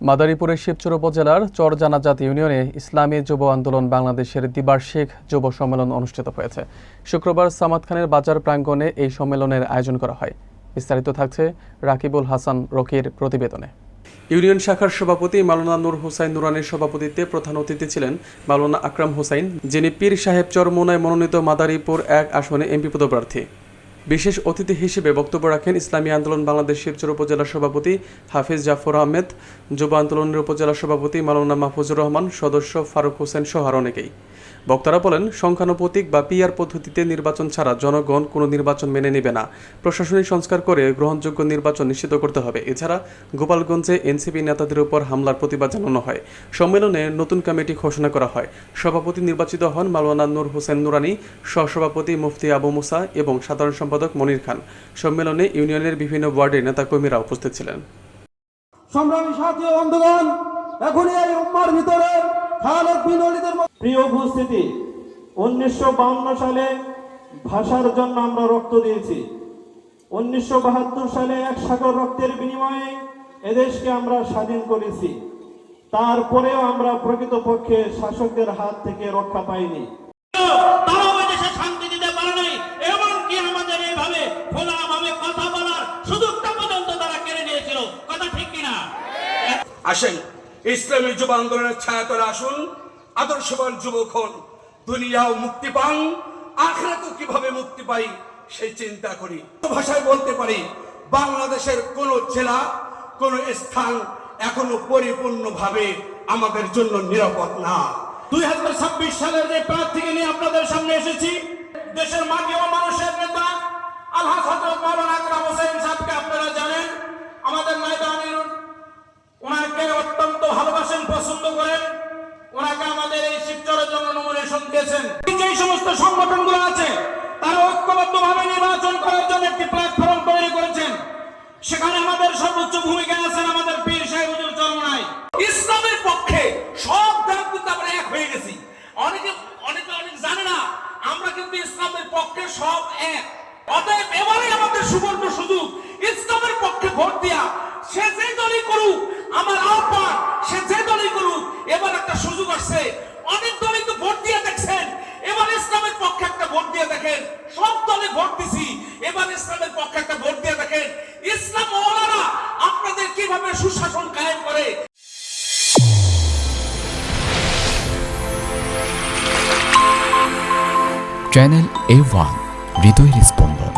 মাদারীপুরের শিবচর উপজেলার চরজানাজাত ইউনিয়নে ইসলামী যুব আন্দোলন বাংলাদেশের দ্বিবার্ষিক যুব সম্মেলন অনুষ্ঠিত হয়েছে। শুক্রবার সামাদ খানের বাজার প্রাঙ্গণে এই সম্মেলনের আয়োজন করা হয়। বিস্তারিত থাকছে রাকিবুল হাসান রকির প্রতিবেদনে। ইউনিয়ন শাখার সভাপতি মাওলানা নূর হুসাইন নুরানীর সভাপতিত্বে প্রধান অতিথি ছিলেন মাওলানা আকরাম হুসাইন, যিনি পীর সাহেব চরমোনায় মনোনীত মাদারীপুর ১ আসনে এমপি পদপ্রার্থী। বিশেষ অতিথি হিসেবে বক্তব্য রাখেন ইসলামী আন্দোলন বাংলাদেশ শিবচর উপজেলা সভাপতি হাফিজ জাফর আহমেদ, যুব আন্দোলনের উপজেলা সভাপতি মাওলানা মাহফুজুর রহমান, সদস্য ফারুক হোসেন সহ আরও অনেকেই। বক্তারা বলেন, সংখ্যানুপাতিক বা পিআর পদ্ধতিতে নির্বাচন ছাড়া জনগণ কোনো নির্বাচন মেনে নেবে না। প্রশাসনিক সংস্কার করে গ্রহণযোগ্য নির্বাচন নিশ্চিত করতে হবে। এছাড়া গোপালগঞ্জে এনসিপি নেতাদের উপর হামলার প্রতিবাদ জানানো হয়। সম্মেলনে নতুন কমিটি ঘোষণা করা হয়। সভাপতি নির্বাচিত হন মাওলানা নূর হোসেন নুরানী, সহসভাপতি মুফতি আবু মুসা এবং সাধারণ সম্পাদক মনির খান। সম্মেলনে ইউনিয়নের বিভিন্ন ওয়ার্ডের নেতাকর্মীরা উপস্থিত ছিলেন। সংগ্রামী সাথী ও বন্ধুগণ, এখনই এই উম্মার ভিতরে খালেদ বিন ওলীদের প্রিয় উপস্থিতি, 1952 সালে ভাষার জন্য আমরা রক্ত দিয়েছি। 1972 সালে 1 সাগর রক্তের বিনিময়ে এদেশকে আমরা স্বাধীন করেছি। তারপরেও আমরা প্রকৃতপক্ষে শাসকদের হাত থেকে রক্ষা পাইনি। তারাও এদেশে শান্তি দিতে পারে নাই, এমনকি আমাদের এইভাবে খোলাভাবে কথা বলার সুযোগটা পর্যন্ত তারা কেড়ে নিয়েছিল। কথা ঠিক কিনা? আসেন, ইসলামী যুব আন্দোলনের ছায়া তলে আসুন, আদর্শবান যুবক হন, দুনিয়াও মুক্তি পান, আখিরাতেও কিভাবে মুক্তি পাই সেই চিন্তা করি। ভাষায় বলতে পারি, বাংলাদেশের কোন জেলা, কোন স্থান এখনো পরিপূর্ণভাবে আমাদের জন্য নিরাপদ না। 2026 সালের যে প্রার্থীকে নিয়ে আপনাদের সামনে এসেছি, দেশের মাটি ও মানুষের নেতা আলহাজ হযরত মাওলানা আকরাম হোসেন সাহেবকে আপনারা জানেন। আমাদের ময়দানের ওনাকে অত্যন্ত ভালোবাসেন, পছন্দ করেন। ওনাকে আমাদের এই শিবচরের জন্য নমিনেশন দিয়েছেন। যেই সমস্ত সংগঠনগুলো আছে তারা ঐক্যবদ্ধভাবে নির্বাচন করার জন্য একটি প্ল্যাটফর্ম তৈরি করেছেন। সেখানে আমাদের সর্বোচ্চ ভূমিকা আছেন আমাদের পীর সাহেব হুজুর চরমোনাই। ইসলামের পক্ষে সব দল কিন্তু আমরা এক হয়ে গেছি। অনেকে জানে না, আমরা কিন্তু ইসলামের পক্ষে সব এক। অতএব এবারে আমাদের সুবর্ণ সুযোগ, ইসলামের পক্ষে ভোট দিয়া সে যে দলই করুক, আমার আহ্বান সে যে দলই করুক, এবার একটা সুযোগ আসছে। অনেক দলই তো ভোট দিয়ে দেখছেন, এবার ইসলামের পক্ষে একটা ভোট দিয়ে দেখেন। সব দলে ভোট দিছি, এবার ইসলামের পক্ষে একটা ভোট দিয়ে দেখেন। ইসলাম ওলারা আপনাদের কিভাবে সুশাসন কায়েম করে। চ্যানেল A1 হৃদয়ের স্পন্দন।